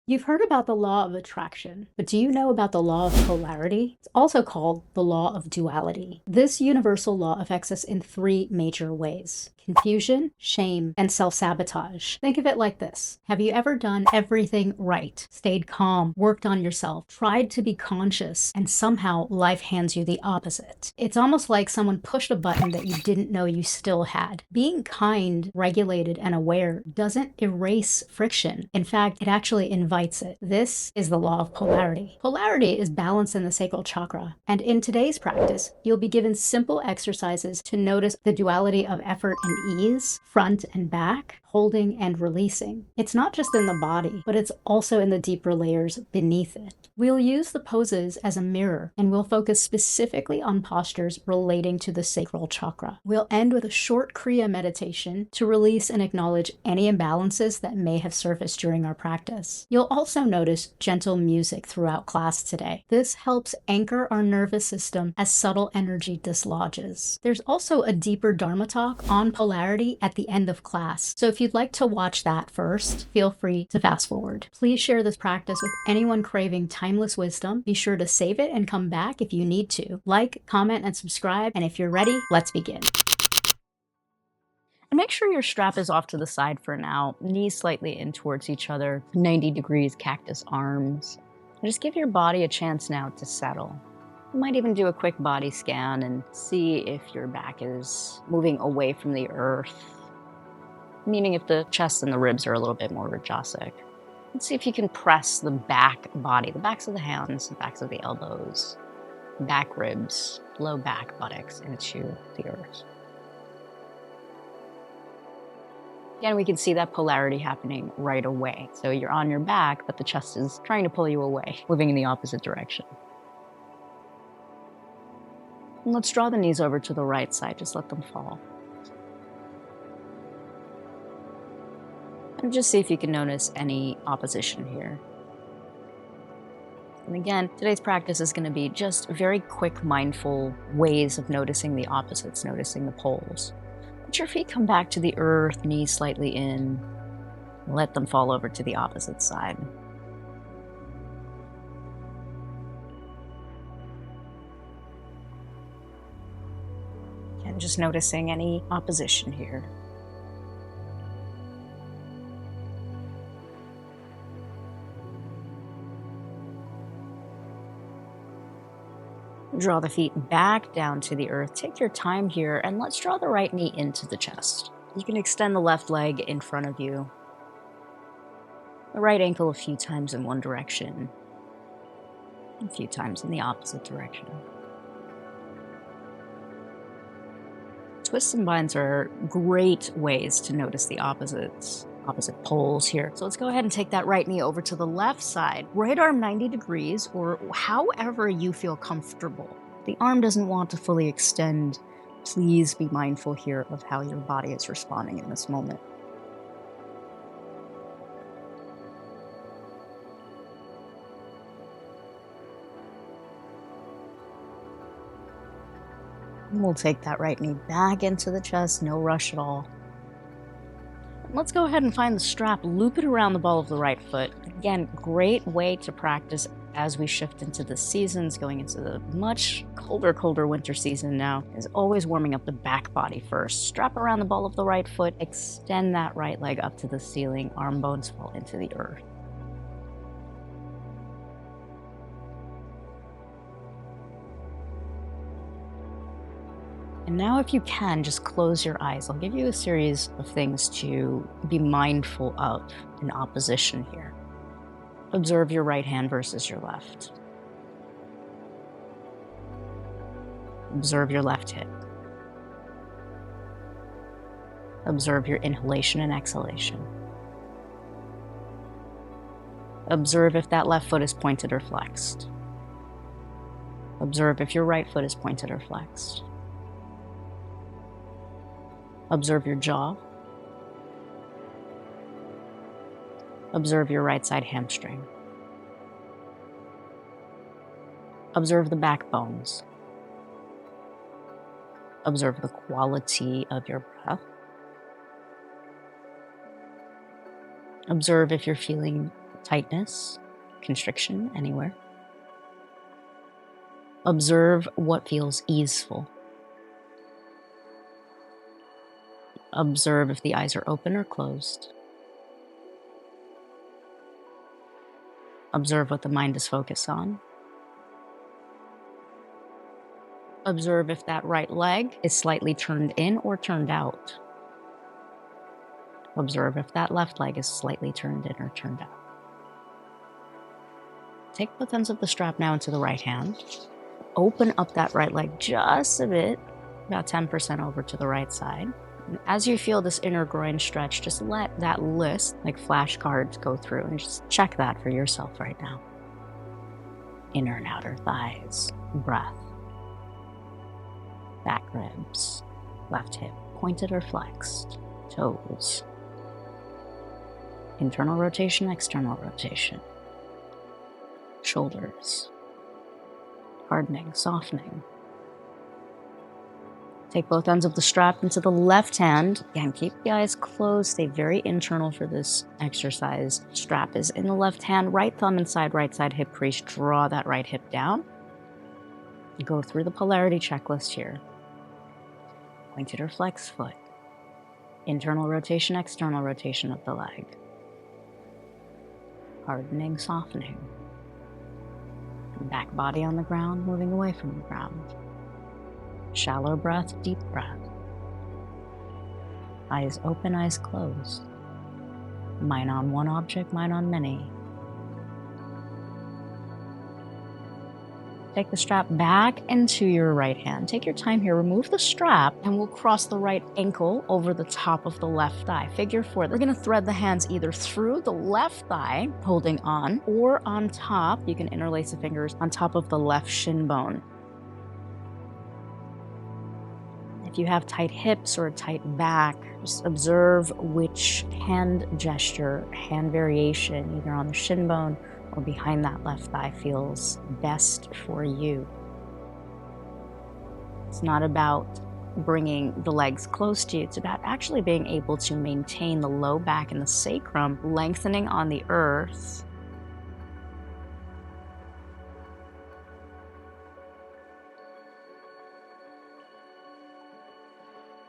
You've heard about the law of attraction, but do you know about the law of polarity? It's also called the law of duality. This universal law affects us in three major ways: confusion, shame, and self-sabotage. Think of it like this. Have you ever done everything right, stayed calm, worked on yourself, tried to be conscious, and somehow life hands you the opposite? It's almost like someone pushed a button that you didn't know you still had. Being kind, regulated, and aware doesn't erase friction. In fact, it actually invites it. This is the law of polarity. Polarity is balance in the sacral chakra. And in today's practice, you'll be given simple exercises to notice the duality of effort and ease, front and back, holding and releasing. It's not just in the body, but it's also in the deeper layers beneath it. We'll use the poses as a mirror, and we'll focus specifically on postures relating to the sacral chakra. We'll end with a short Kriya meditation to release and acknowledge any imbalances that may have surfaced during our practice. You'll also notice gentle music throughout class today. This helps anchor our nervous system as subtle energy dislodges. There's also a deeper Dharma talk on polarity at the end of class, so if you'd like to watch that first, feel free to fast forward. Please share this practice with anyone craving timeless wisdom. Be sure to save it and come back if you need to. Like, comment, and subscribe, and if you're ready, let's begin. And make sure your strap is off to the side for now, knees slightly in towards each other, 90 degrees cactus arms. And just give your body a chance now to settle. You might even do a quick body scan and see if your back is moving away from the earth, meaning if the chest and the ribs are a little bit more rajasic. Let's see if you can press the back body, the backs of the hands, the backs of the elbows, back ribs, low back, buttocks into the earth. Again, we can see that polarity happening right away. So you're on your back, but the chest is trying to pull you away, moving in the opposite direction. And let's draw the knees over to the right side, just let them fall. And just see if you can notice any opposition here. And again, today's practice is going to be just very quick, mindful ways of noticing the opposites, noticing the poles. Let your feet come back to the earth, knees slightly in. Let them fall over to the opposite side. And just noticing any opposition here. Draw the feet back down to the earth. Take your time here, and let's draw the right knee into the chest. You can extend the left leg in front of you. The right ankle a few times in one direction, a few times in the opposite direction. Twists and binds are great ways to notice the opposite poles here. So let's go ahead and take that right knee over to the left side. Right arm 90 degrees, or however you feel comfortable. The arm doesn't want to fully extend. Please be mindful here of how your body is responding in this moment. And we'll take that right knee back into the chest, no rush at all. Let's go ahead and find the strap, loop it around the ball of the right foot. Again, great way to practice as we shift into the seasons, going into the much colder winter season now, is always warming up the back body first. Strap around the ball of the right foot, extend that right leg up to the ceiling, arm bones fall into the earth. And now if you can, just close your eyes. I'll give you a series of things to be mindful of in opposition here. Observe your right hand versus your left. Observe your left hip. Observe your inhalation and exhalation. Observe if that left foot is pointed or flexed. Observe if your right foot is pointed or flexed. Observe your jaw. Observe your right side hamstring. Observe the back bones. Observe the quality of your breath. Observe if you're feeling tightness, constriction anywhere. Observe what feels easeful. Observe if the eyes are open or closed. Observe what the mind is focused on. Observe if that right leg is slightly turned in or turned out. Observe if that left leg is slightly turned in or turned out. Take both ends of the strap now into the right hand. Open up that right leg just a bit, about 10% over to the right side. And as you feel this inner groin stretch, just let that list, like flashcards, go through and just check that for yourself right now. Inner and outer thighs, breath, back ribs, left hip, pointed or flexed, toes, internal rotation, external rotation, shoulders, hardening, softening. Take both ends of the strap into the left hand. Again, keep the eyes closed. Stay very internal for this exercise. Strap is in the left hand. Right thumb inside right side hip crease. Draw that right hip down. Go through the polarity checklist here. Pointed or flexed foot. Internal rotation, external rotation of the leg. Hardening, softening. Back body on the ground, moving away from the ground. Shallow breath, deep breath. Eyes open, eyes closed. Mind on one object, mind on many. Take the strap back into your right hand. Take your time here. Remove the strap and we'll cross the right ankle over the top of the left thigh. Figure 4. We're going to thread the hands either through the left thigh, holding on, or on top. You can interlace the fingers on top of the left shin bone. If you have tight hips or a tight back, just observe which hand gesture, hand variation, either on the shin bone or behind that left thigh, feels best for you. It's not about bringing the legs close to you. It's about actually being able to maintain the low back and the sacrum, lengthening on the earth.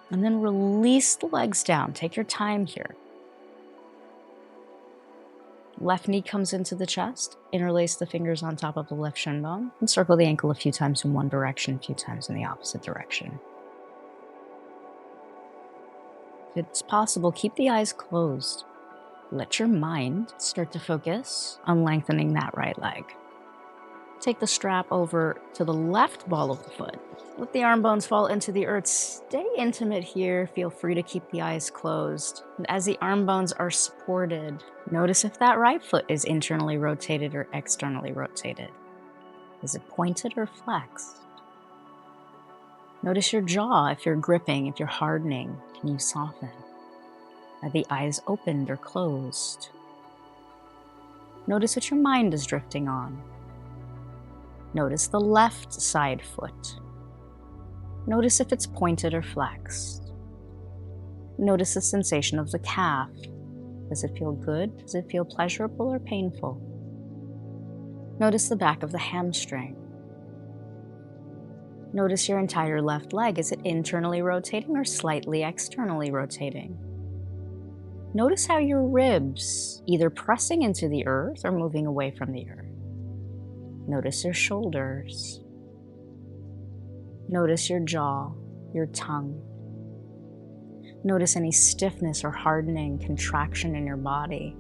And then release the legs down. Take your time here. Left knee comes into the chest. Interlace the fingers on top of the left shin bone. And circle the ankle a few times in one direction, a few times in the opposite direction. If it's possible, keep the eyes closed. Let your mind start to focus on lengthening that right leg. Take the strap over to the left ball of the foot. Let the arm bones fall into the earth. Stay intimate here. Feel free to keep the eyes closed. And as the arm bones are supported, notice if that right foot is internally rotated or externally rotated. Is it pointed or flexed? Notice your jaw. If you're gripping, if you're hardening, can you soften? Are the eyes opened or closed? Notice what your mind is drifting on. Notice the left side foot. Notice if it's pointed or flexed. Notice the sensation of the calf. Does it feel good? Does it feel pleasurable or painful? Notice the back of the hamstring. Notice your entire left leg. Is it internally rotating or slightly externally rotating? Notice how your ribs, either pressing into the earth or moving away from the earth. Notice your shoulders. Notice your jaw, your tongue. Notice any stiffness or hardening, contraction in your body.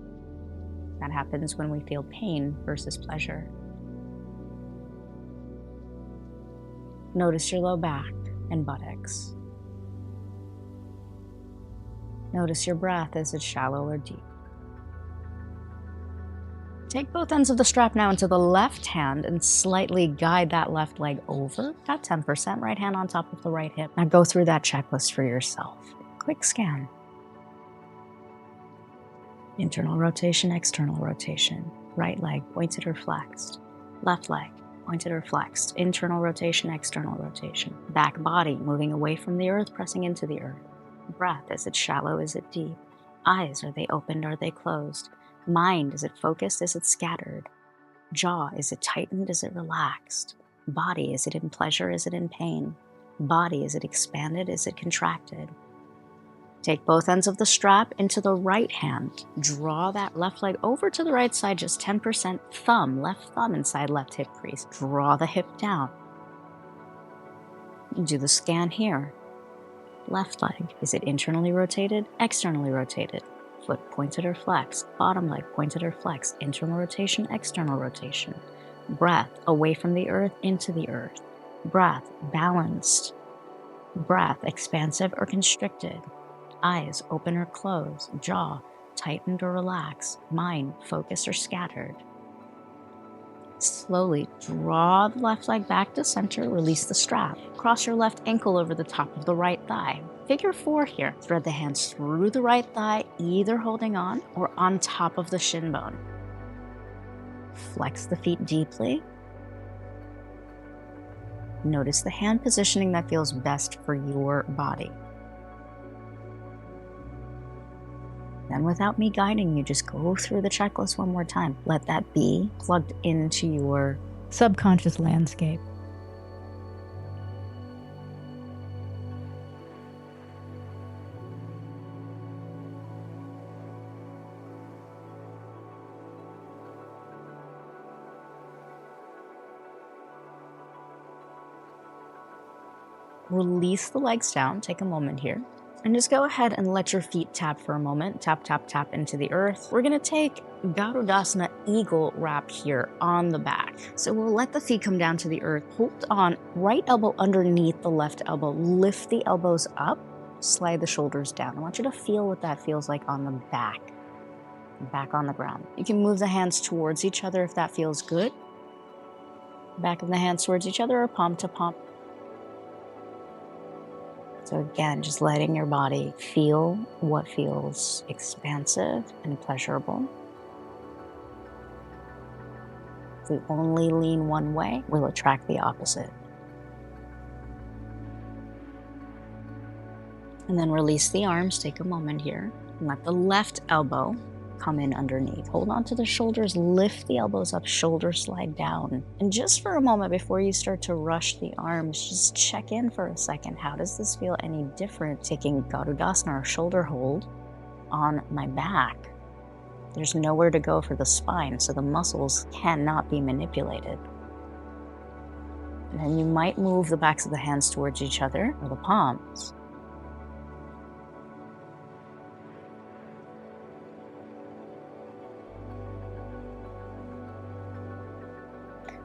That happens when we feel pain versus pleasure. Notice your low back and buttocks. Notice your breath. Is it shallow or deep? Take both ends of the strap now into the left hand and slightly guide that left leg over, about 10%, right hand on top of the right hip. Now go through that checklist for yourself. Quick scan. Internal rotation, external rotation. Right leg, pointed or flexed. Left leg, pointed or flexed. Internal rotation, external rotation. Back body, moving away from the earth, pressing into the earth. Breath, is it shallow, is it deep? Eyes, are they opened, are they closed? Mind, is it focused? Is it scattered? Jaw, is it tightened? Is it relaxed? Body, is it in pleasure? Is it in pain? Body, is it expanded? Is it contracted? Take both ends of the strap into the right hand. Draw that left leg over to the right side, just 10%. Thumb, left thumb inside left hip crease. Draw the hip down. Do the scan here. Left leg, is it internally rotated? Externally rotated? Foot pointed or flexed? Bottom leg pointed or flexed? Internal rotation, external rotation. Breath, away from the earth, into the earth. Breath, balanced. Breath, expansive or constricted. Eyes, open or closed. Jaw, tightened or relaxed. Mind, focused or scattered. Slowly draw the left leg back to center, release the strap. Cross your left ankle over the top of the right thigh. Figure 4 here. Thread the hands through the right thigh, either holding on or on top of the shin bone. Flex the feet deeply. Notice the hand positioning that feels best for your body. Then without me guiding you, just go through the checklist one more time. Let that be plugged into your subconscious landscape. Release the legs down. Take a moment here. And just go ahead and let your feet tap for a moment. Tap, tap, tap into the earth. We're going to take garudasana eagle wrap here on the back. So we'll let the feet come down to the earth. Hold on, right elbow underneath the left elbow. Lift the elbows up. Slide the shoulders down. I want you to feel what that feels like on the back. Back on the ground. You can move the hands towards each other if that feels good. Back of the hands towards each other or palm to palm. So again, just letting your body feel what feels expansive and pleasurable. If we only lean one way, we'll attract the opposite. And then release the arms, take a moment here, and let the left elbow come in underneath. Hold on to the shoulders, lift the elbows up, shoulders slide down. And just for a moment before you start to rush the arms, just check in for a second. How does this feel any different taking garudasana or shoulder hold on my back? There's nowhere to go for the spine, so the muscles cannot be manipulated. And then you might move the backs of the hands towards each other or the palms.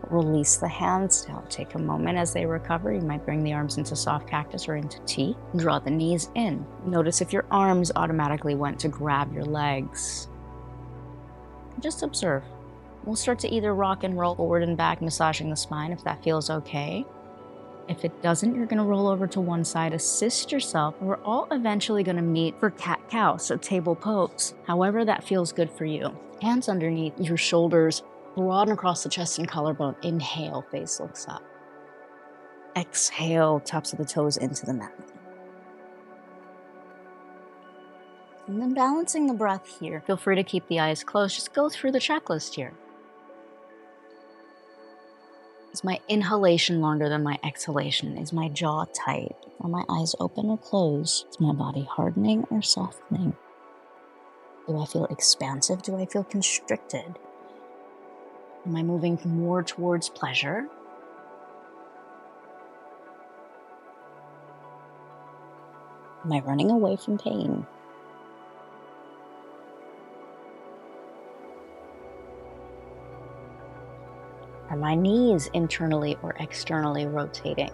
Release the hands down. Take a moment as they recover. You might bring the arms into soft cactus or into T. Draw the knees in. Notice if your arms automatically went to grab your legs. Just observe. We'll start to either rock and roll forward and back, massaging the spine if that feels okay. If it doesn't, you're going to roll over to one side, assist yourself. We're all eventually going to meet for cat-cow, so table pose. However that feels good for you. Hands underneath your shoulders. Broaden across the chest and collarbone. Inhale, face looks up. Exhale, tops of the toes into the mat. And then balancing the breath here. Feel free to keep the eyes closed. Just go through the checklist here. Is my inhalation longer than my exhalation? Is my jaw tight? Are my eyes open or closed? Is my body hardening or softening? Do I feel expansive? Do I feel constricted? Am I moving more towards pleasure? Am I running away from pain? Are my knees internally or externally rotating?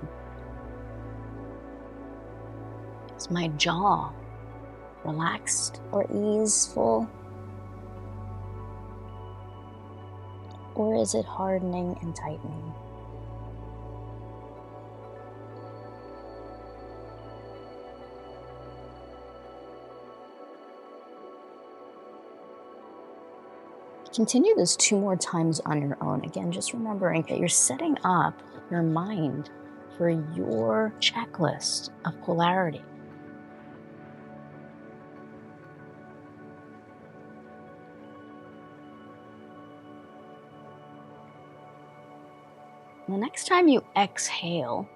Is my jaw relaxed or easeful? Or is it hardening and tightening? Continue this 2 more times on your own. Again, just remembering that you're setting up your mind for your checklist of polarity. The next time you exhale,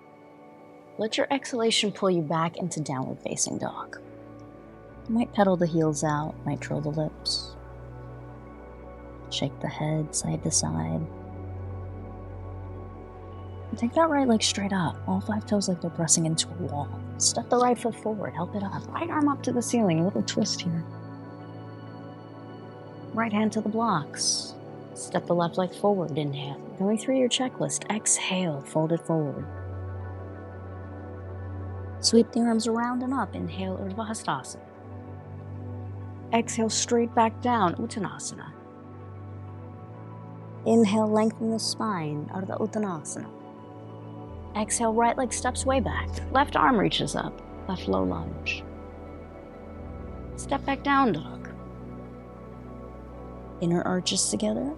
let your exhalation pull you back into downward facing dog. You might pedal the heels out, might curl the lips, shake the head side to side. Take that right leg straight up, all 5 toes like they're pressing into a wall. Step the right foot forward, help it up. Right arm up to the ceiling, a little twist here. Right hand to the blocks. Step the left leg forward, inhale. Going through your checklist, exhale, fold it forward. Sweep the arms around and up, inhale, 𝗔𝗿𝘁𝘁𝘀𝘁. Exhale, straight back down, uttanasana. Inhale, lengthen the spine, ardha uttanasana. Exhale, right leg steps way back. Left arm reaches up, left low lunge. Step back down dog. Inner arches together.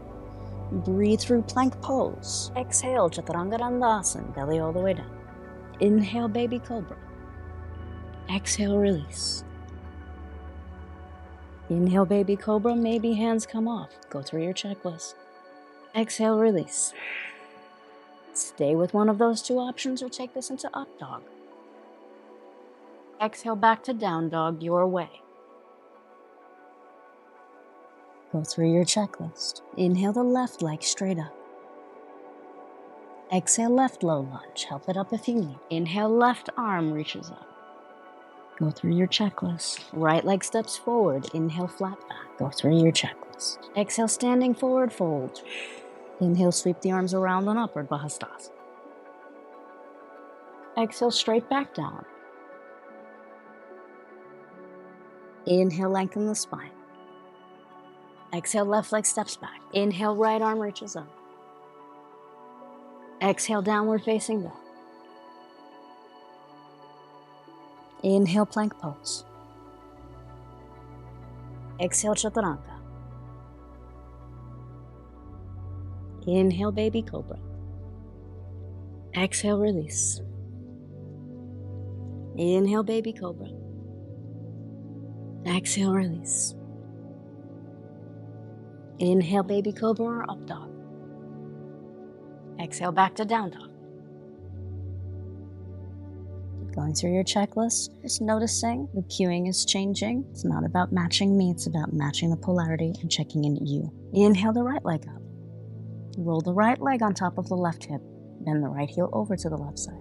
Breathe through plank pose. Exhale, chaturanga dandasana, belly all the way down. Inhale, baby cobra. Exhale, release. Inhale, baby cobra, maybe hands come off. Go through your checklist. Exhale, release. Stay with one of those 2 options or take this into up dog. Exhale back to down dog, your way. Go through your checklist. Inhale the left leg straight up. Exhale left low lunge, help it up if you need. Inhale left arm reaches up. Go through your checklist. Right leg steps forward, inhale flat back. Go through your checklist. Exhale standing forward fold. Inhale, sweep the arms around and upward, 𝗿𝗁𝘅asana. Exhale, straight back down. Inhale, lengthen the spine. Exhale, left leg steps back. Inhale, right arm reaches up. Exhale, downward facing dog. Inhale, plank pose. Exhale, chaturanga. Inhale, baby cobra. Exhale, release. Inhale, baby cobra. Exhale, release. Inhale, baby cobra or up dog. Exhale, back to down dog. Keep going through your checklist, just noticing the cueing is changing. It's not about matching me, it's about matching the polarity and checking in you. Inhale the right leg up. Roll the right leg on top of the left hip. Bend the right heel over to the left side.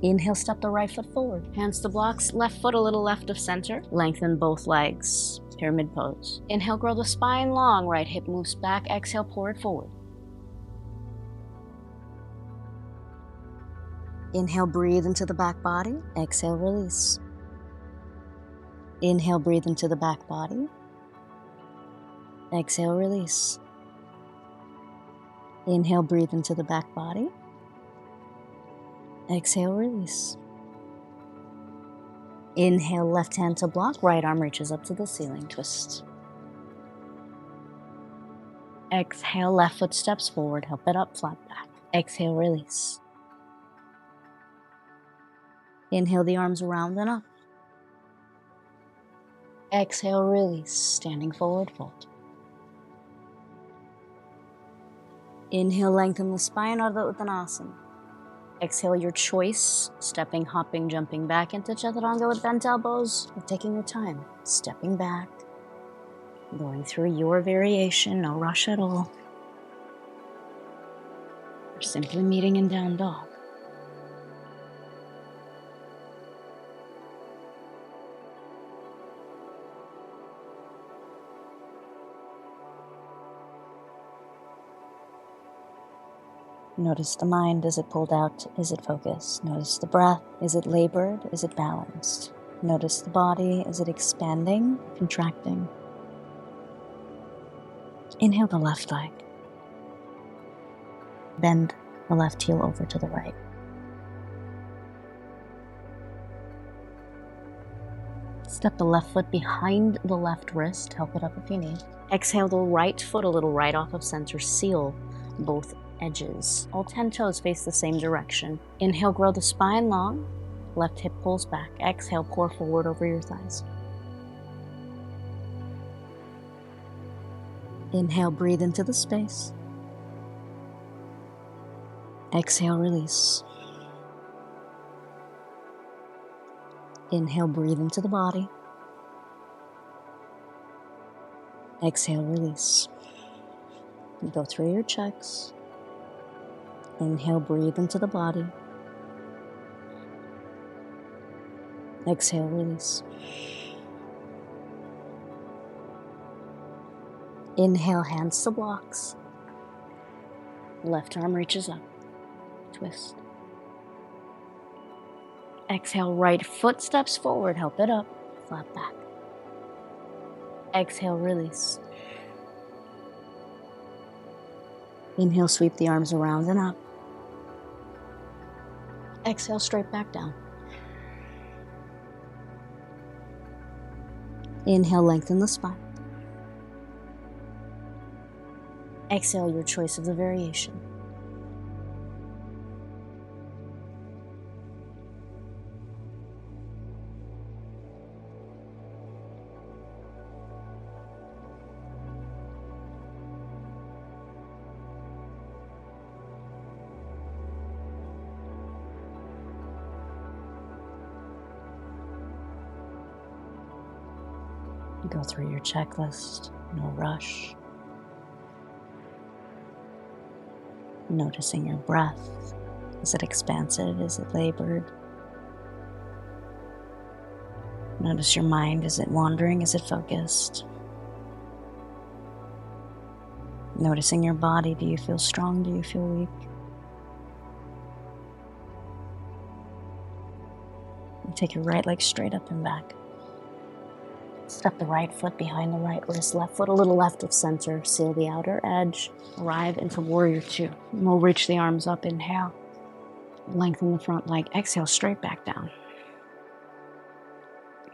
Inhale, step the right foot forward. Hands to blocks, left foot a little left of center. Lengthen both legs, pyramid pose. Inhale, grow the spine long, right hip moves back. Exhale, pour it forward. Inhale, breathe into the back body. Exhale, release. Inhale, breathe into the back body. Exhale, release. Inhale, breathe into the back body. Exhale, release. Inhale, left hand to block, right arm reaches up to the ceiling, twist. Exhale, left foot steps forward, help it up, flat back. Exhale, release. Inhale the arms around and up. Exhale, release, standing forward, fold. Inhale, lengthen the spine, ardha uttanasana. Exhale your choice, stepping, hopping, jumping back into chaturanga with bent elbows, or taking your time, stepping back, going through your variation, no rush at all. Or simply meeting in down dog. Notice the mind. Is it pulled out? Is it focused? Notice the breath. Is it labored? Is it balanced? Notice the body. Is it expanding? Contracting? Inhale the left leg. Bend the left heel over to the right. Step the left foot behind the left wrist. Help it up if you need. Exhale the right foot a little right off of center. Seal both edges. All 10 toes face the same direction. Inhale, grow the spine long. Left hip pulls back. Exhale, pour forward over your thighs. Inhale, breathe into the space. Exhale, release. Inhale, breathe into the body. Exhale, release. Go through your checks. Inhale, breathe into the body. Exhale, release. Inhale, hands to blocks. Left arm reaches up. Twist. Exhale, right foot steps forward. Help it up. Flat back. Exhale, release. Inhale, sweep the arms around and up. Exhale, straight back down. Inhale, lengthen the spine. Exhale, your choice of the variation. Go through your checklist, no rush. Noticing your breath. Is it expansive? Is it labored? Notice your mind. Is it wandering? Is it focused? Noticing your body. Do you feel strong? Do you feel weak? And take your right leg straight up and back. Step the right foot behind the right wrist, left foot a little left of center. Seal the outer edge. Arrive into warrior two. And we'll reach the arms up. Inhale. Lengthen the front leg. Exhale, straight back down.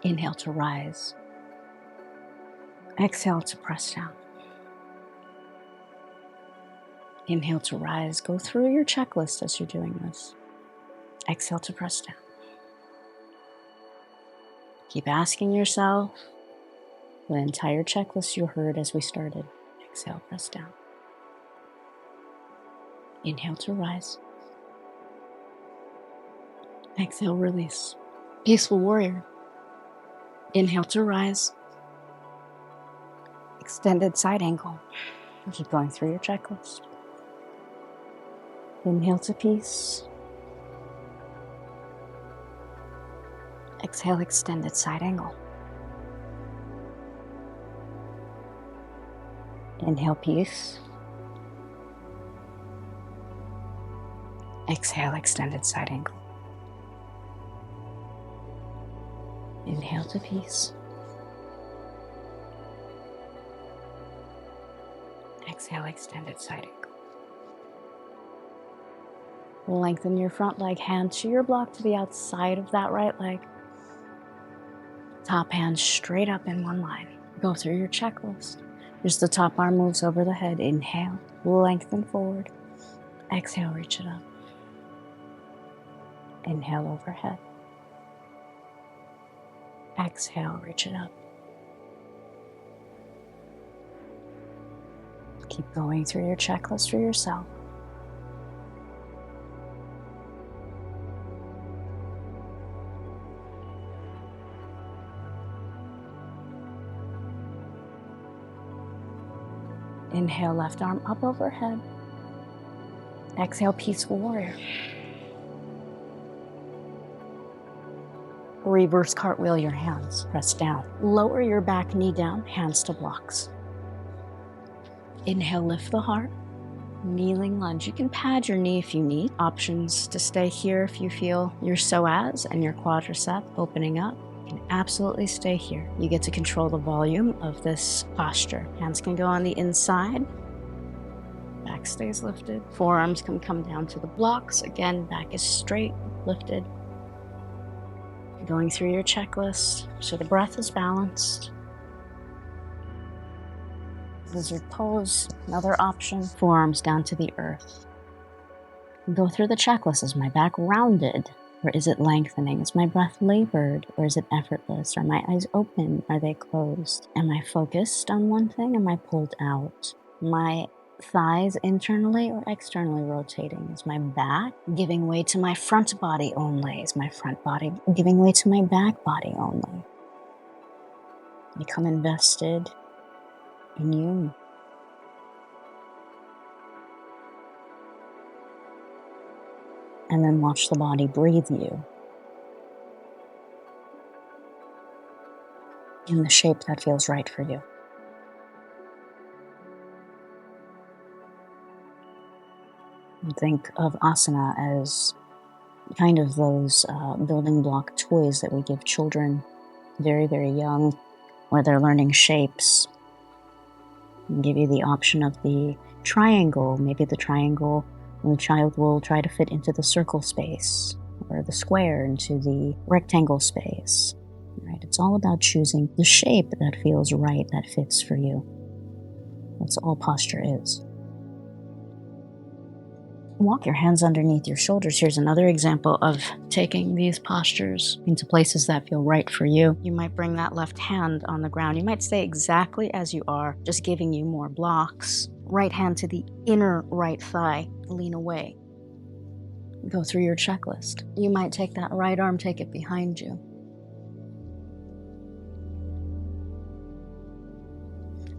Inhale to rise. Exhale to press down. Inhale to rise. Go through your checklist as you're doing this. Exhale to press down. Keep asking yourself the entire checklist you heard as we started. Exhale, press down. Inhale to rise. Exhale, release. Peaceful warrior. Inhale to rise. Extended side angle. Keep going through your checklist. Inhale to peace. Exhale, extended side angle. Inhale, peace. Exhale, extended side angle. Inhale to peace. Exhale, extended side angle. Lengthen your front leg, hand to your block to the outside of that right leg. Top hand straight up in one line. Go through your checklist. As the top arm moves over the head, inhale, lengthen forward. Exhale, reach it up. Inhale overhead. Exhale, reach it up. Keep going through your checklist for yourself. Inhale, left arm up overhead. Exhale, peaceful warrior. Reverse cartwheel your hands, press down. Lower your back knee down, hands to blocks. Inhale, lift the heart. Kneeling lunge. You can pad your knee if you need. Options to stay here if you feel your psoas and your quadricep opening up. You can absolutely stay here. You get to control the volume of this posture. Hands can go on the inside. Back stays lifted. Forearms can come down to the blocks. Again, back is straight, lifted. Going through your checklist so the breath is balanced. Lizard pose, another option. Forearms down to the earth. Go through the checklist. Is my back rounded? Or is it lengthening? Is my breath labored? Or is it effortless? Are my eyes open? Are they closed? Am I focused on one thing? Am I pulled out? Am I thighs internally or externally rotating? Is my back giving way to my front body only? Is my front body giving way to my back body only? Become invested in you. And then watch the body breathe you in the shape that feels right for you. And think of asana as kind of those building block toys that we give children very, very young, where they're learning shapes. And give you the option of the triangle. Maybe the triangle, and the child will try to fit into the circle space, or the square into the rectangle space. Right? It's all about choosing the shape that feels right, that fits for you. That's all posture is. Walk your hands underneath your shoulders. Here's another example of taking these postures into places that feel right for you. You might bring that left hand on the ground. You might stay exactly as you are, just giving you more blocks. Right hand to the inner right thigh. Lean away. Go through your checklist. You might take that right arm, take it behind you.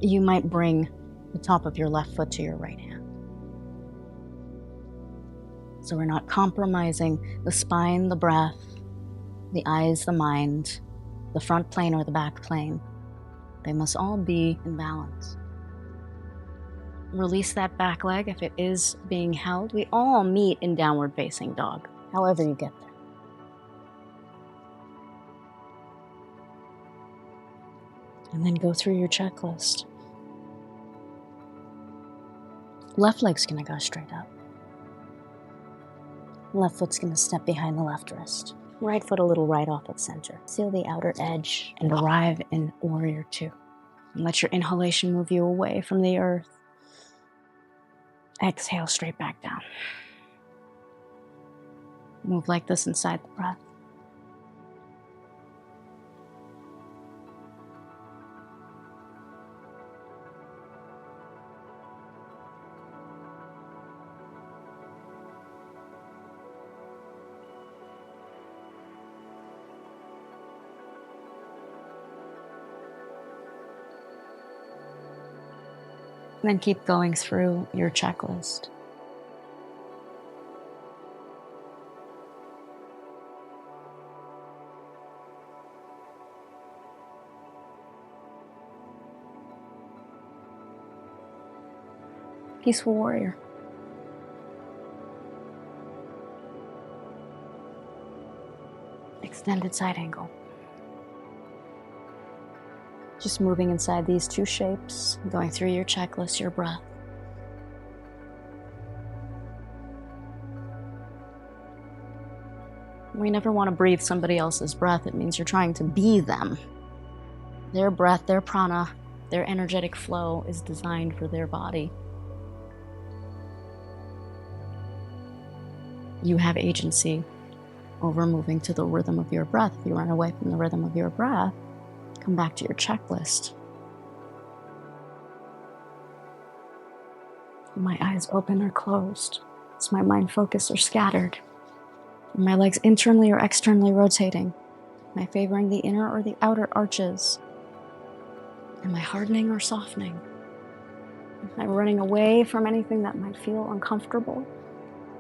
You might bring the top of your left foot to your right hand. So we're not compromising the spine, the breath, the eyes, the mind, the front plane or the back plane. They must all be in balance. Release that back leg if it is being held. We all meet in downward facing dog, however you get there. And then go through your checklist. Left leg's gonna go straight up. Left foot's gonna step behind the left wrist. Right foot a little right off at center. Seal the outer edge and arrive in Warrior Two. And let your inhalation move you away from the earth. Exhale straight back down. Move like this inside the breath. And then keep going through your checklist. Peaceful warrior. Extended side angle. Just moving inside these two shapes, going through your checklist, your breath. We never want to breathe somebody else's breath. It means you're trying to be them. Their breath, their prana, their energetic flow is designed for their body. You have agency over moving to the rhythm of your breath. If you run away from the rhythm of your breath, come back to your checklist. Are my eyes open or closed? Is my mind focused or scattered? Are my legs internally or externally rotating? Am I favoring the inner or the outer arches? Am I hardening or softening? Am I running away from anything that might feel uncomfortable?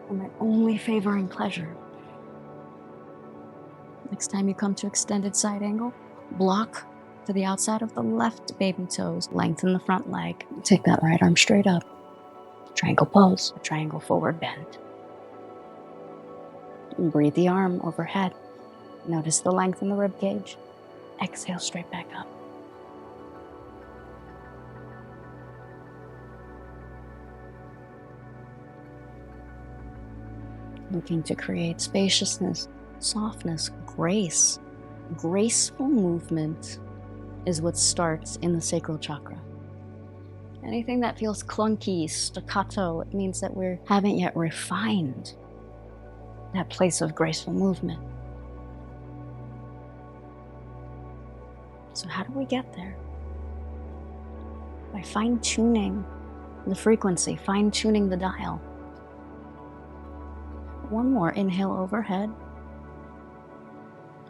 Am I only favoring pleasure? Next time you come to extended side angle, block to the outside of the left baby toes. Lengthen the front leg. Take that right arm straight up. Triangle pose, a triangle forward bend. And breathe the arm overhead. Notice the length in the rib cage. Exhale straight back up. Looking to create spaciousness, softness, grace. Graceful movement is what starts in the sacral chakra. Anything that feels clunky, staccato, it means that we haven't yet refined that place of graceful movement. So how do we get there? By fine-tuning the frequency, fine-tuning the dial. One more, inhale overhead.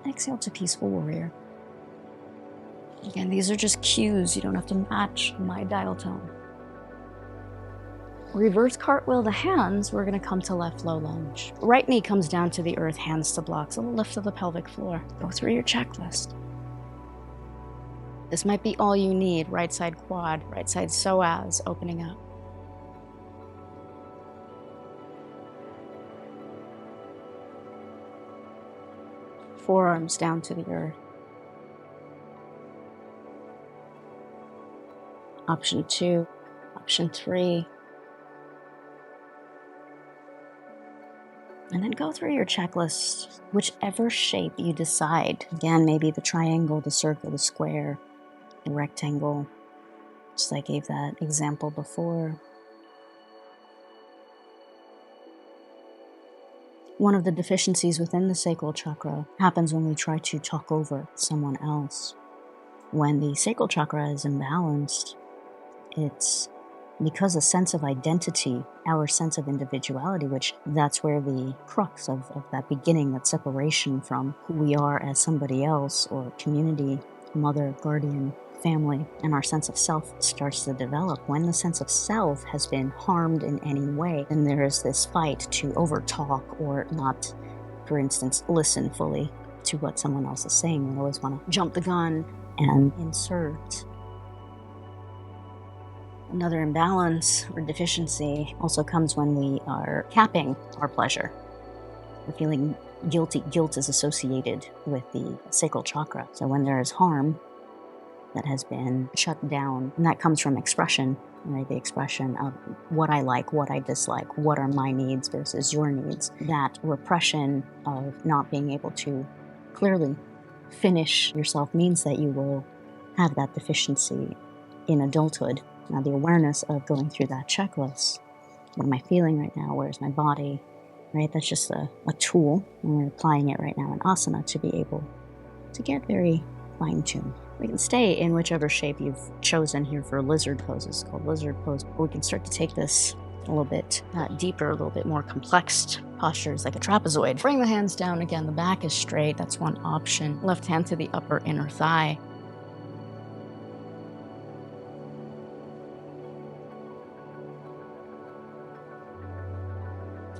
Exhale to peaceful warrior. Again, these are just cues. You don't have to match my dial tone. Reverse cartwheel the hands. We're going to come to left low lunge. Right knee comes down to the earth, hands to blocks, a little lift of the pelvic floor. Go through your checklist. This might be all you need. Right side quad, right side psoas, opening up. Forearms down to the earth. Option 2, option 3. And then go through your checklist, whichever shape you decide. Again, maybe the triangle, the circle, the square, the rectangle, just like I gave that example before. One of the deficiencies within the sacral chakra happens when we try to talk over someone else. When the sacral chakra is imbalanced, it's because a sense of identity, our sense of individuality, which that's where the crux of that beginning, that separation from who we are as somebody else or community, mother, guardian, family, and our sense of self starts to develop. When the sense of self has been harmed in any way, then there is this fight to overtalk or not, for instance, listen fully to what someone else is saying. We always want to jump the gun and insert. Another imbalance or deficiency also comes when we are capping our pleasure. We're feeling guilty. Guilt is associated with the sacral chakra. So when there is harm that has been shut down, and that comes from expression, right? The expression of what I like, what I dislike, what are my needs versus your needs. That repression of not being able to clearly finish yourself means that you will have that deficiency in adulthood. Now, the awareness of going through that checklist, what am I feeling right now? Where's my body? Right? That's just a tool, and we're applying it right now in asana to be able to get very fine-tuned. We can stay in whichever shape you've chosen here for lizard pose. It's called lizard pose. But we can start to take this a little bit deeper, a little bit more complex postures like a trapezoid. Bring the hands down again. The back is straight. That's one option. Left hand to the upper inner thigh.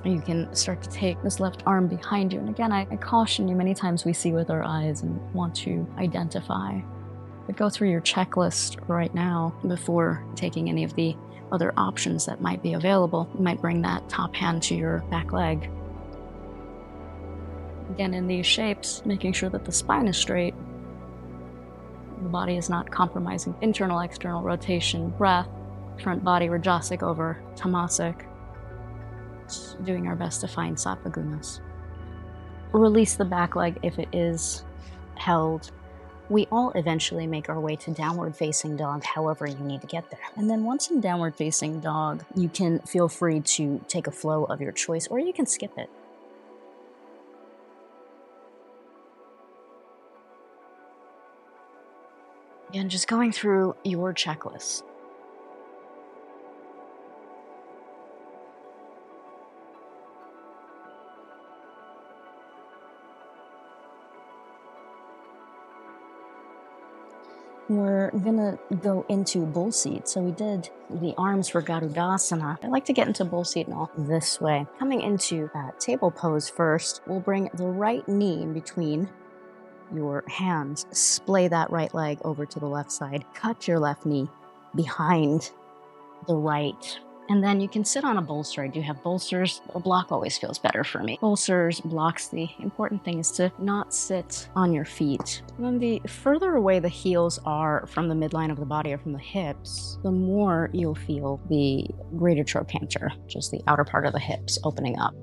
You can start to take this left arm behind you. And again, I caution you, many times we see with our eyes and want to identify. But go through your checklist right now before taking any of the other options that might be available. You might bring that top hand to your back leg. Again, in these shapes, making sure that the spine is straight. The body is not compromising. Internal, external rotation, breath, front body, rajasic over tamasic. Doing our best to find sattva gunas. Release the back leg if it is held. We all eventually make our way to downward facing dog, however you need to get there. And then once in downward facing dog, you can feel free to take a flow of your choice, or you can skip it. Again, just going through your checklist. We're gonna go into bull seat. So we did the arms for garudasana. I like to get into bull seat and all this way. Coming into table pose first, we'll bring the right knee in between your hands. Splay that right leg over to the left side. Cut your left knee behind the right. And then you can sit on a bolster. I do have bolsters. A block always feels better for me. Bolsters, blocks, the important thing is to not sit on your feet. And then the further away the heels are from the midline of the body or from the hips, the more you'll feel the greater trochanter, just the outer part of the hips opening up.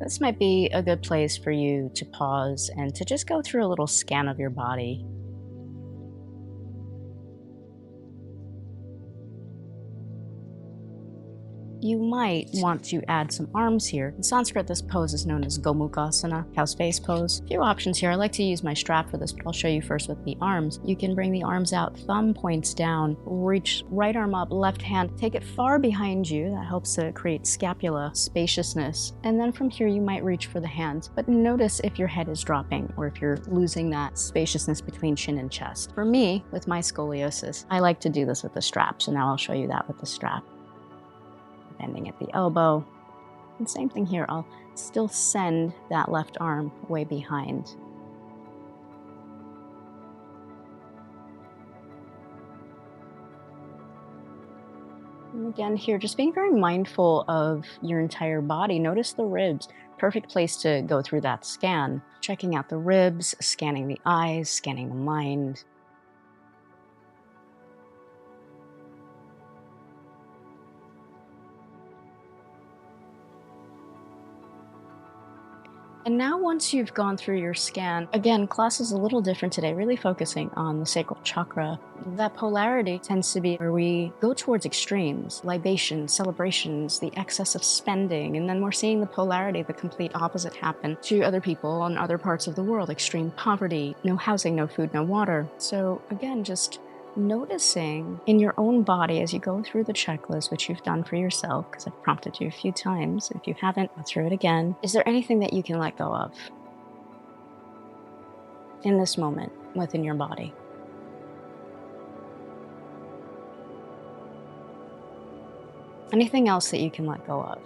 This might be a good place for you to pause and to just go through a little scan of your body. You might want to add some arms here. In Sanskrit, this pose is known as gomukhasana, cow's face pose. A few options here. I like to use my strap for this, but I'll show you first with the arms. You can bring the arms out, thumb points down, reach right arm up, left hand, take it far behind you. That helps to create scapula spaciousness. And then from here, you might reach for the hands, but notice if your head is dropping or if you're losing that spaciousness between chin and chest. For me, with my scoliosis, I like to do this with the strap. So now I'll show you that with the strap. Bending at the elbow. And same thing here, I'll still send that left arm way behind. And again here, just being very mindful of your entire body. Notice the ribs, perfect place to go through that scan. Checking out the ribs, scanning the eyes, scanning the mind. And now once you've gone through your scan, again, class is a little different today, really focusing on the sacral chakra. That polarity tends to be where we go towards extremes, libation, celebrations, the excess of spending, and then we're seeing the polarity, the complete opposite happen to other people in other parts of the world, extreme poverty, no housing, no food, no water. So again, just noticing in your own body as you go through the checklist, which you've done for yourself, because I've prompted you a few times. If you haven't, go through it again. Is there anything that you can let go of in this moment within your body? Anything else that you can let go of?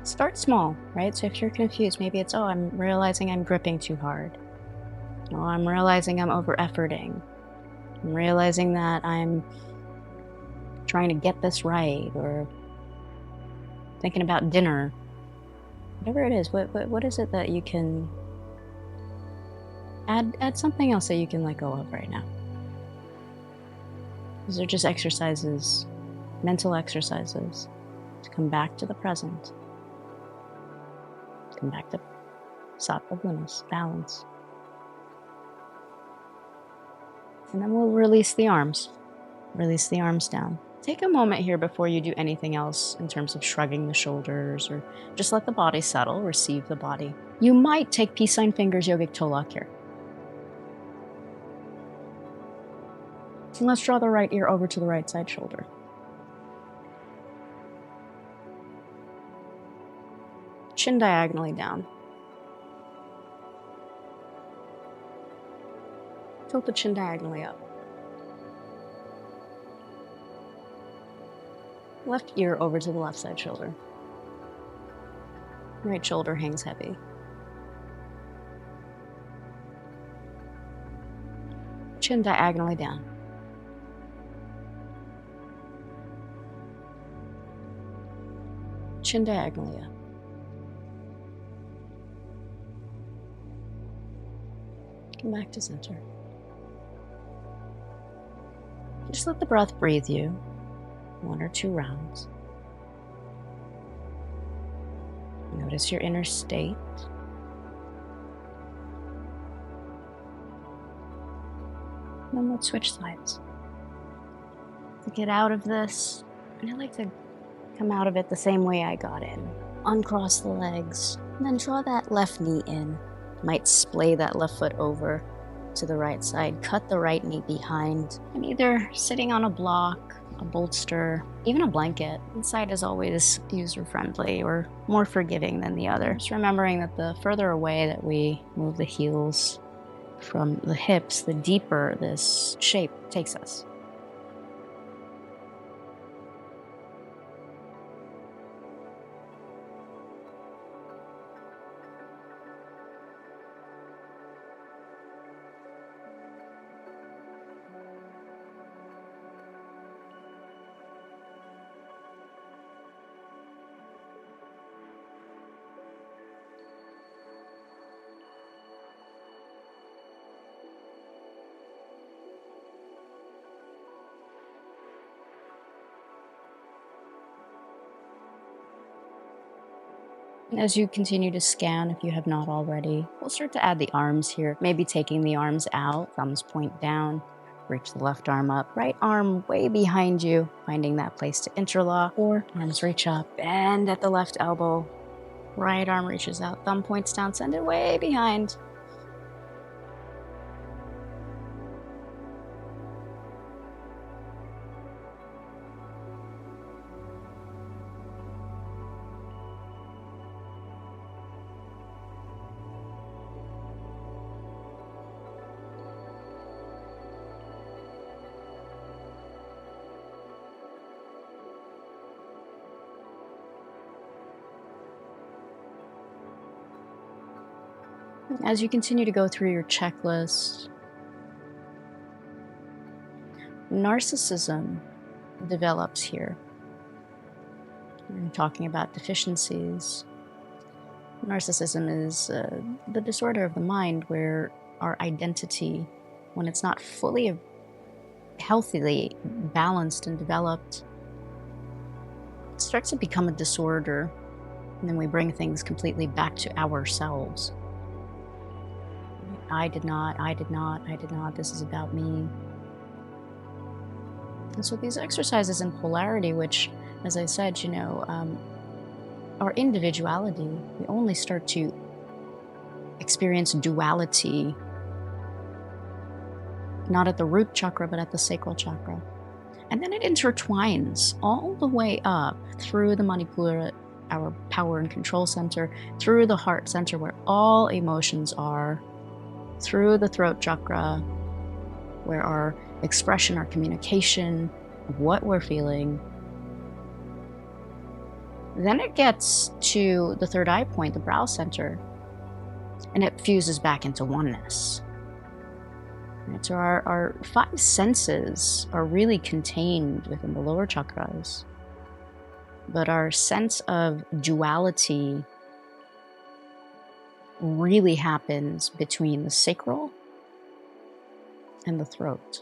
Start small, right? So if you're confused, maybe it's, oh, I'm realizing I'm gripping too hard. Oh, I'm realizing I'm over-efforting. I'm realizing that I'm trying to get this right, or thinking about dinner. Whatever it is, what is it that you can add something else that you can let go of right now? These are just exercises, mental exercises, to come back to the present. Come back to sattva, balance. And then we'll release the arms. Release the arms down. Take a moment here before you do anything else in terms of shrugging the shoulders, or just let the body settle, receive the body. You might take peace sign fingers, yogic toe lock here. And let's draw the right ear over to the right side shoulder. Chin diagonally down. Tilt the chin diagonally up. Left ear over to the left side shoulder. Right shoulder hangs heavy. Chin diagonally down. Chin diagonally up. Come back to center. Just let the breath breathe you, 1 or 2 rounds. Notice your inner state. Then let's switch sides. To get out of this, and I like to come out of it the same way I got in. Uncross the legs, and then draw that left knee in. Might splay that left foot over to the right side, cut the right knee behind, and either sitting on a block, a bolster, even a blanket. One side is always user-friendly or more forgiving than the other. Just remembering that the further away that we move the heels from the hips, the deeper this shape takes us. As you continue to scan, if you have not already, we'll start to add the arms here, maybe taking the arms out, thumbs point down, Reach the left arm up, right arm way behind you, finding that place to interlock, or arms reach up, bend at the left elbow, right arm reaches out, thumb points down, send it way behind. As you continue to go through your checklist, narcissism develops here. We're talking about deficiencies. Narcissism is the disorder of the mind where our identity, when it's not fully healthily balanced and developed, it starts to become a disorder, and then we bring things completely back to ourselves. I did not, this is about me. And so these exercises in polarity, which, as I said, our individuality, we only start to experience duality, not at the root chakra, but at the sacral chakra. And then it intertwines all the way up through the Manipura, our power and control center, through the heart center where all emotions are, through the throat chakra, where our expression, our communication of what we're feeling. Then it gets to the third eye point, the brow center, and it fuses back into oneness. Right, so our five senses are really contained within the lower chakras, but our sense of duality really happens between the sacral and the throat.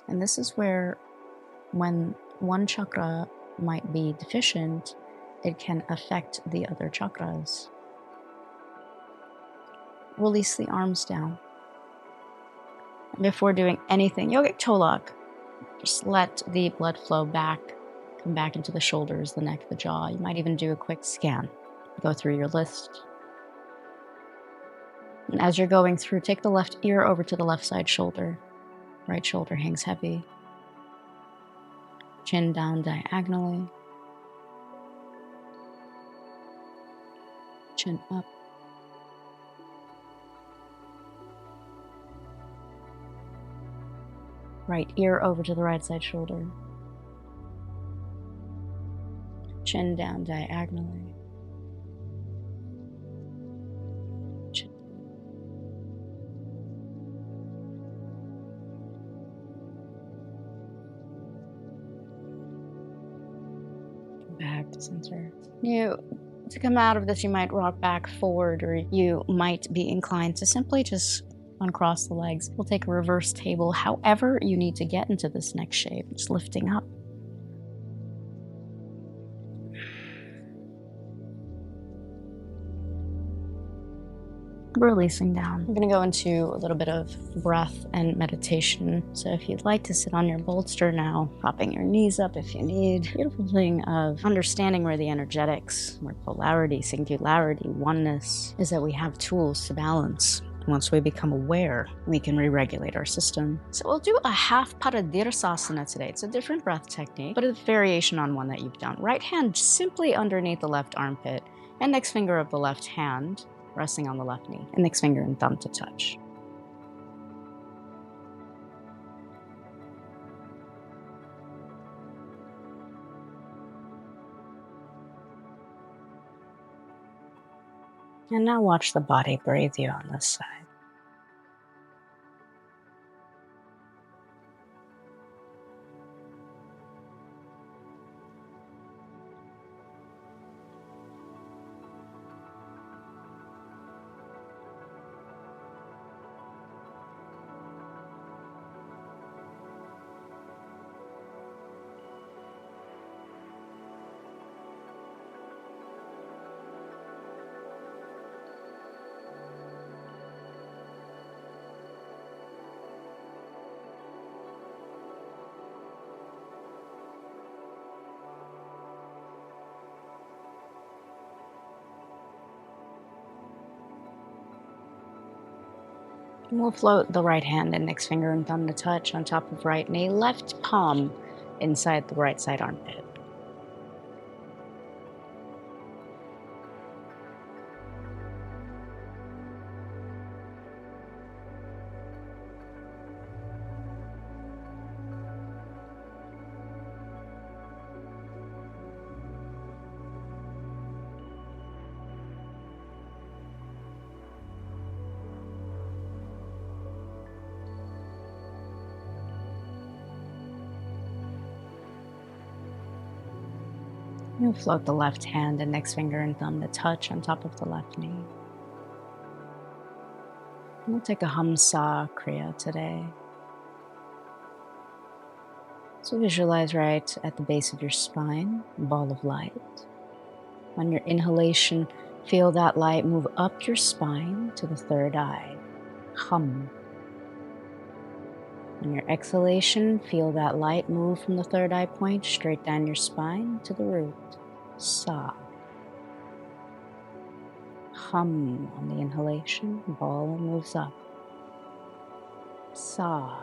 And this is where, when one chakra might be deficient, it can affect the other chakras. Release the arms down. And before doing anything, yogic toe lock, just let the blood flow back, come back into the shoulders, the neck, the jaw. You might even do a quick scan. Go through your list. And as you're going through, take the left ear over to the left side shoulder. Right shoulder hangs heavy. Chin down diagonally. Chin up. Right ear over to the right side shoulder. Chin down diagonally. Chin. Back to center. To come out of this, you might rock back forward, or you might be inclined to simply just uncross the legs. We'll take a reverse table, however you need to get into this next shape, just lifting up. Releasing down. We're going to go into a little bit of breath and meditation. So if you'd like to sit on your bolster now, propping your knees up if you need. Beautiful thing of understanding where the energetics, where polarity, singularity, oneness, is that we have tools to balance. Once we become aware, we can re-regulate our system. So we'll do a half padadhirasana today. It's a different breath technique, but a variation on one that you've done. Right hand simply underneath the left armpit, index finger of the left hand resting on the left knee, index finger and thumb to touch. And now watch the body breathe you on this side. And we'll float the right hand, index finger and thumb to touch on top of right knee, left palm inside the right side armpit. You'll float the left hand, index finger and thumb to touch on top of the left knee. We'll take a Sa Kriya today. So visualize right at the base of your spine, a ball of light. On your inhalation, feel that light move up your spine to the third eye. Hum. On your exhalation, feel that light move from the third eye point straight down your spine to the root. Sa. Hum on the inhalation, ball moves up. Sa.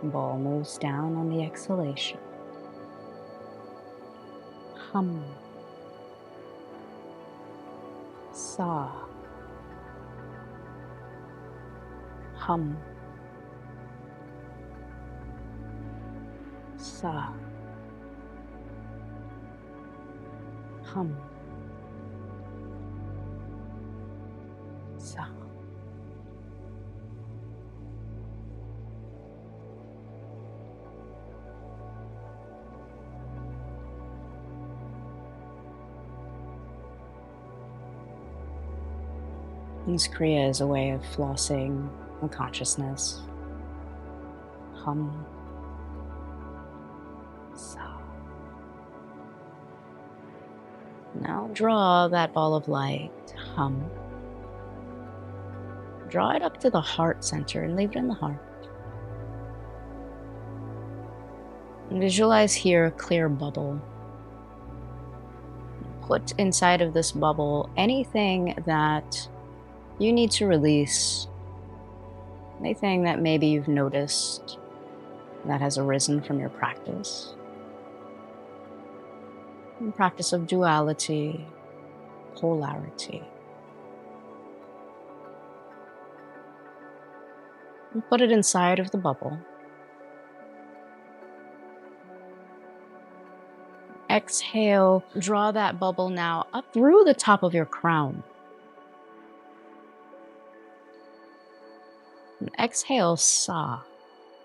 Ball moves down on the exhalation. Hum. Sa. Hum. Sa. Hum. Sa. This Kriya is a way of flossing the consciousness. Hum. Sa. Now draw that ball of light. Hum. Draw it up to the heart center and leave it in the heart. And visualize here a clear bubble. Put inside of this bubble anything that you need to release, anything that maybe you've noticed that has arisen from your practice. The practice of duality, polarity. And put it inside of the bubble. Exhale, draw that bubble now up through the top of your crown. And exhale, Sa,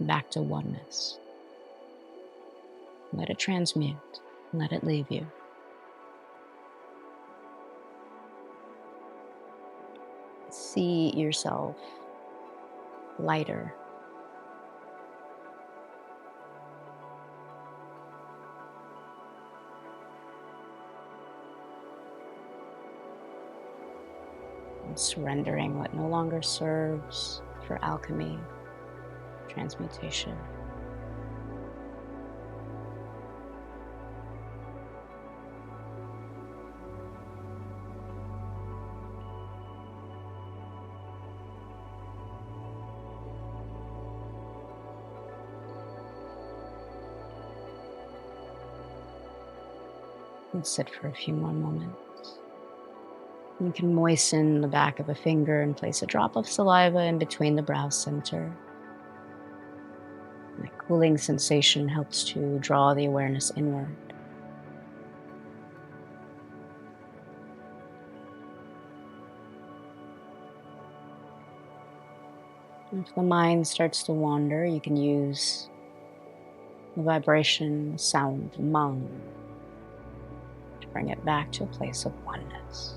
back to oneness. Let it transmute, let it leave you. See yourself lighter. And surrendering what no longer serves for alchemy, transmutation. And sit for a few more moments. You can moisten the back of a finger and place a drop of saliva in between the brow center. The cooling sensation helps to draw the awareness inward. If the mind starts to wander, you can use the vibration, sound, mang, to bring it back to a place of oneness.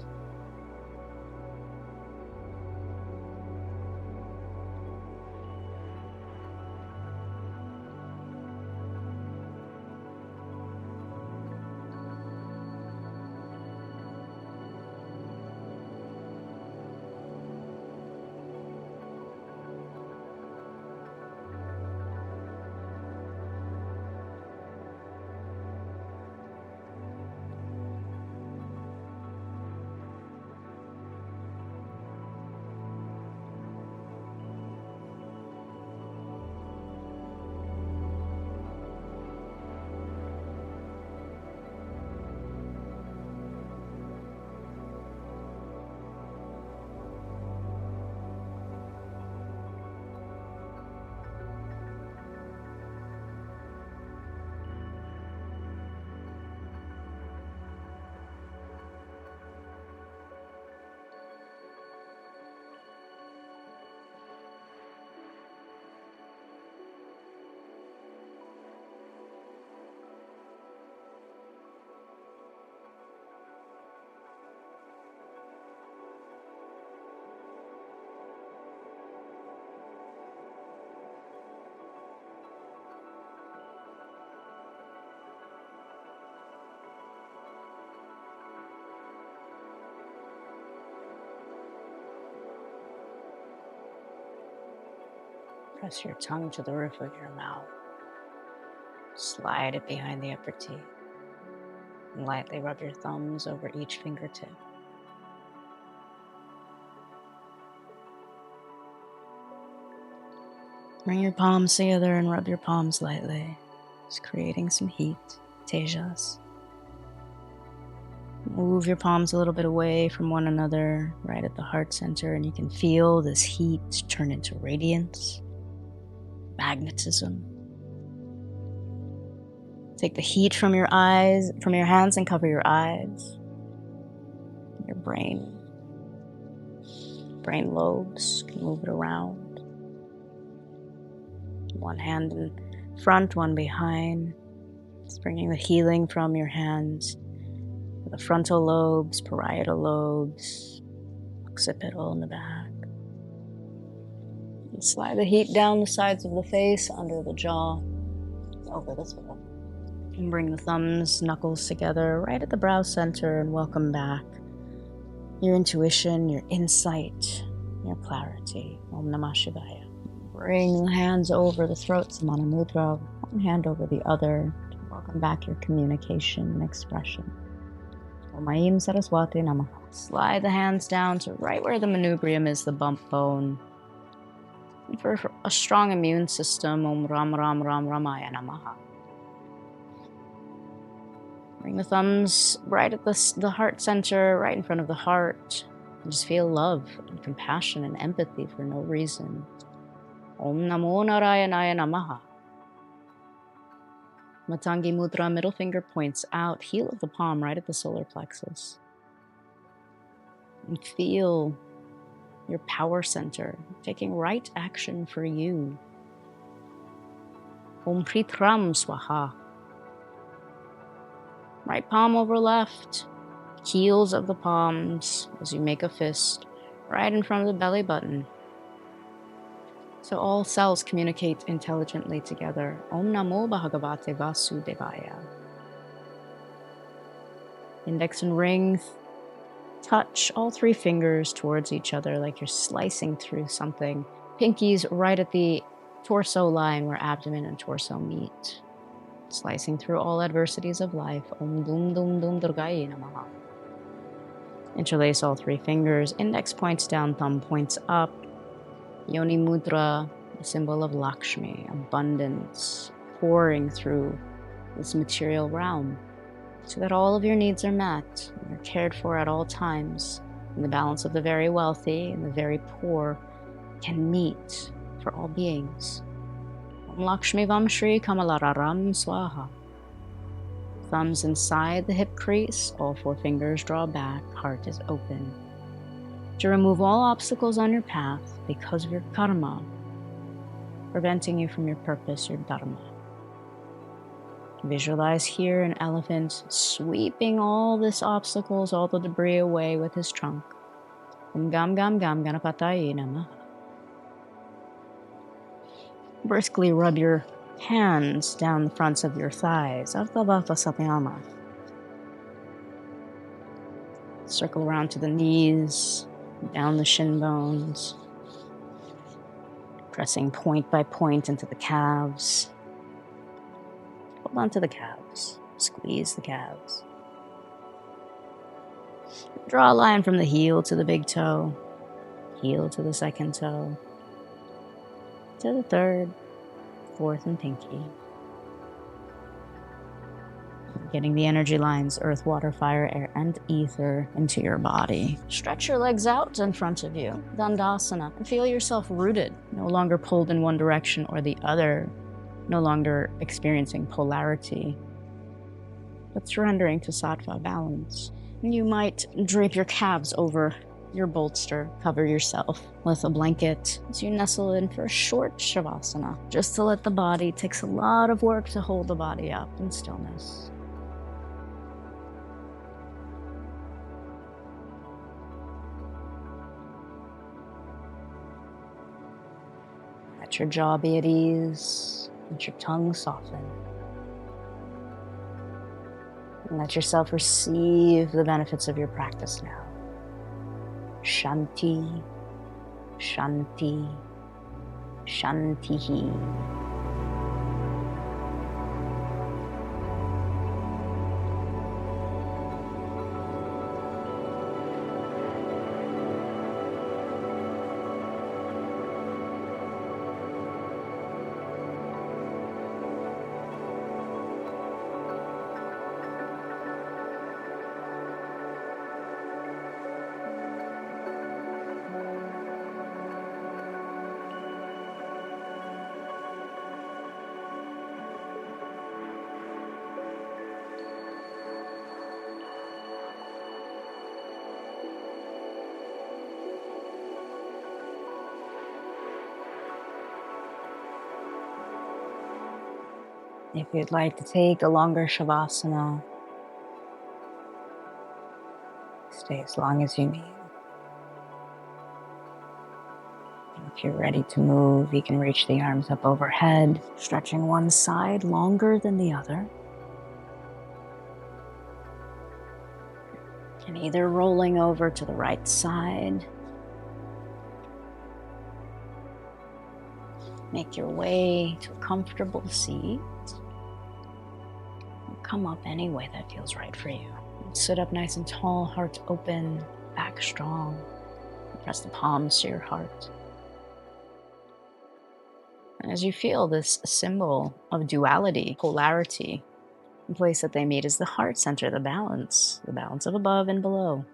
Press your tongue to the roof of your mouth. Slide it behind the upper teeth. And lightly rub your thumbs over each fingertip. Bring your palms together and rub your palms lightly. Just creating some heat, tejas. Move your palms a little bit away from one another, right at the heart center, and you can feel this heat turn into radiance, magnetism. Take the heat from your eyes, from your hands, and cover your eyes, your brain lobes. Can move it around. One hand in front, one behind. Just bringing the healing from your hands, the frontal lobes, parietal lobes, occipital in the back. And slide the heat down the sides of the face, under the jaw, over the throat. And bring the thumbs, knuckles together right at the brow center and welcome back your intuition, your insight, your clarity. Om Namah Shivaya. Bring the hands over the throat, Samana Mudra, one hand over the other. Welcome back your communication and expression. Om Aim Saraswati Namaha. Slide the hands down to right where the manubrium is, the bump bone. And for a strong immune system, Om Ram Ram Ram Ramaya Namaha. Bring the thumbs right at the heart center, right in front of the heart. And just feel love and compassion and empathy for no reason. Om Namo Narayanaya Namaha. Matangi Mudra, middle finger points out, heel of the palm right at the solar plexus. And feel your power center taking right action for you. Om Pritram Swaha. Right palm over left, heels of the palms as you make a fist right in front of the belly button. So all cells communicate intelligently together. Om Namo Bhagavate Vasudevaya. Index and ring touch all three fingers towards each other like you're slicing through something. Pinkies right at the torso line where abdomen and torso meet. Slicing through all adversities of life. Om Dum Dum Dum Durgaye Namaha. Interlace all three fingers. Index points down, thumb points up. Yoni Mudra, a symbol of Lakshmi, abundance, pouring through this material realm so that all of your needs are met and you're cared for at all times. And the balance of the very wealthy and the very poor can meet for all beings. Om Lakshmi Vamshri Kamalararam Swaha. Thumbs inside the hip crease, all four fingers draw back, heart is open. To remove all obstacles on your path because of your karma, preventing you from your purpose, your dharma. Visualize here an elephant sweeping all these obstacles, all the debris away with his trunk. Om Gam Gam Gam Ganapataye Namaha. Briskly rub your hands down the fronts of your thighs. Avdavata Satyama. Circle around to the knees, down the shin bones, pressing point by point into the calves. Hold on to the calves, squeeze the calves. Draw a line from the heel to the big toe, heel to the second toe, to the third, fourth, and pinky. Getting the energy lines, earth, water, fire, air, and ether into your body. Stretch your legs out in front of you, Dandasana, and feel yourself rooted, no longer pulled in one direction or the other, no longer experiencing polarity, but surrendering to sattva, balance. You might drape your calves over your bolster, cover yourself with a blanket as you nestle in for a short shavasana, just to let the body. It takes a lot of work to hold the body up in stillness. Let your jaw be at ease, let your tongue soften. And let yourself receive the benefits of your practice now. Shanti, Shanti, Shantihi. If you'd like to take a longer shavasana, stay as long as you need. If you're ready to move, you can reach the arms up overhead, stretching one side longer than the other. And either rolling over to the right side. Make your way to a comfortable seat. Come up any way that feels right for you. Sit up nice and tall, heart open, back strong. Press the palms to your heart. And as you feel this symbol of duality, polarity, the place that they meet is the heart center, the balance of above and below.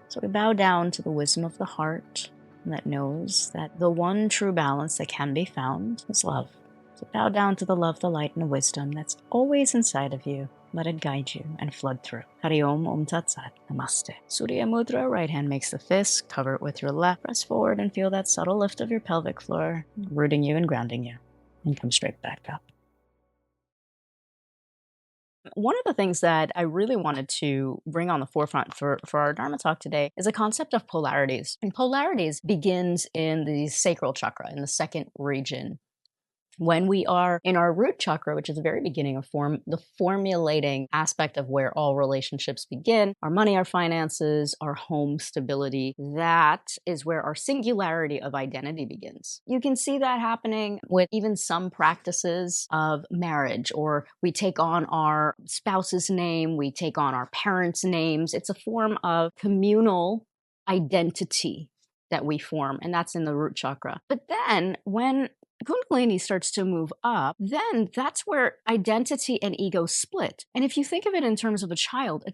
So we bow down to the wisdom of the heart that knows that the one true balance that can be found is love. So bow down to the love, the light, and the wisdom that's always inside of you. Let it guide you and flood through. Hari Om, Om Tat Sat. Namaste. Surya Mudra, right hand makes the fist. Cover it with your left. Press forward and feel that subtle lift of your pelvic floor, rooting you and grounding you. And come straight back up. One of the things that I really wanted to bring on the forefront for our Dharma talk today is a concept of polarities. And polarities begins in the sacral chakra, in the second region. When we are in our root chakra, which is the very beginning of the formulating aspect of where all relationships begin, our money, our finances, our home stability, that is where our singularity of identity begins. You can see that happening with even some practices of marriage, or we take on our spouse's name, we take on our parents' names. It's a form of communal identity that we form, and that's in the root chakra. But then when Kundalini starts to move up, then that's where identity and ego split. And if you think of it in terms of a child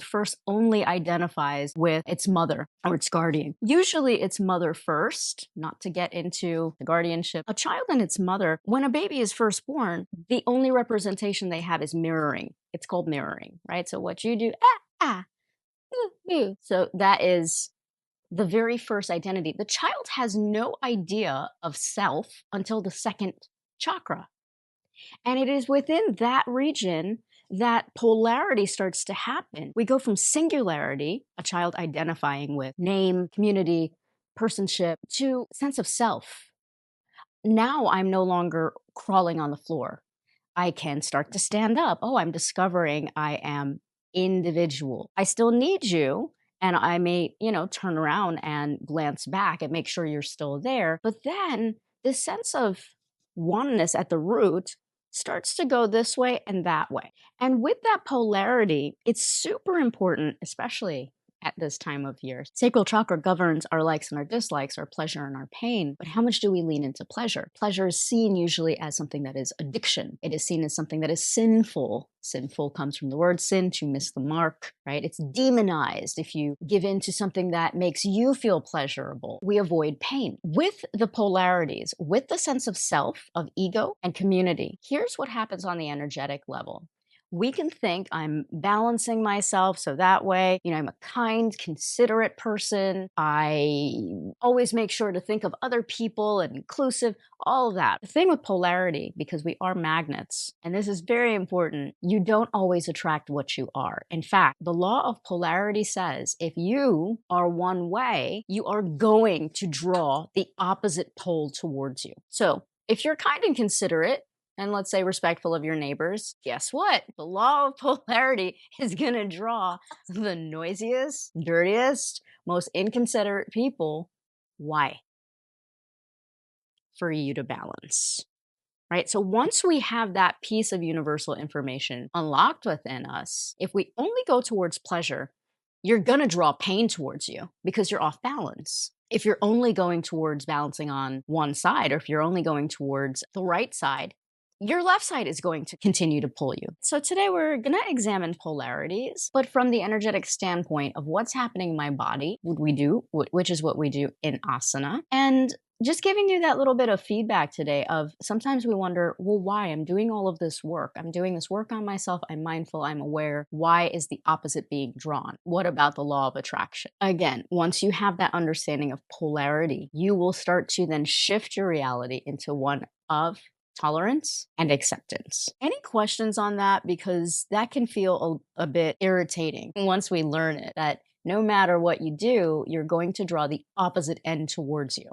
first only identifies with its mother or its guardian. Usually it's mother first, not to get into the guardianship. A child and its mother, when a baby is first born, the only representation they have is mirroring. It's called mirroring, right? So what you do, so that is the very first identity. The child has no idea of self until the second chakra. And it is within that region that polarity starts to happen. We go from singularity, a child identifying with name, community, personship, to sense of self. Now I'm no longer crawling on the floor. I can start to stand up. Oh, I'm discovering I am individual. I still need you. And I may, turn around and glance back and make sure you're still there. But then this sense of oneness at the root starts to go this way and that way. And with that polarity, it's super important, especially at this time of year. Sacral chakra governs our likes and our dislikes, our pleasure and our pain. But how much do we lean into pleasure? Pleasure is seen usually as something that is addiction. It is seen as something that is sinful. Sinful comes from the word sin, to miss the mark, right? It's demonized if you give in to something that makes you feel pleasurable. We avoid pain. With the polarities, with the sense of self, of ego and community, here's what happens on the energetic level. We can think I'm balancing myself so that way, I'm a kind, considerate person. I always make sure to think of other people and inclusive, all of that. The thing with polarity, because we are magnets, and this is very important, you don't always attract what you are. In fact, the law of polarity says if you are one way, you are going to draw the opposite pole towards you. So if you're kind and considerate, and let's say respectful of your neighbors, guess what? The law of polarity is going to draw the noisiest, dirtiest, most inconsiderate people. Why? for you to balance. Right? So once we have that piece of universal information unlocked within us, if we only go towards pleasure, you're going to draw pain towards you because you're off balance. If you're only going towards balancing on one side, or if you're only going towards the right side, your left side is going to continue to pull you. So today we're going to examine polarities, but from the energetic standpoint of what's happening in my body, which is what we do in asana, and just giving you that little bit of feedback today of sometimes we wonder, well, why? I'm doing all of this work. I'm doing this work on myself. I'm mindful. I'm aware. Why is the opposite being drawn? What about the law of attraction? Again, once you have that understanding of polarity, you will start to then shift your reality into one of tolerance and acceptance. Any questions on that? Because that can feel a bit irritating once we learn it, that no matter what you do, you're going to draw the opposite end towards you.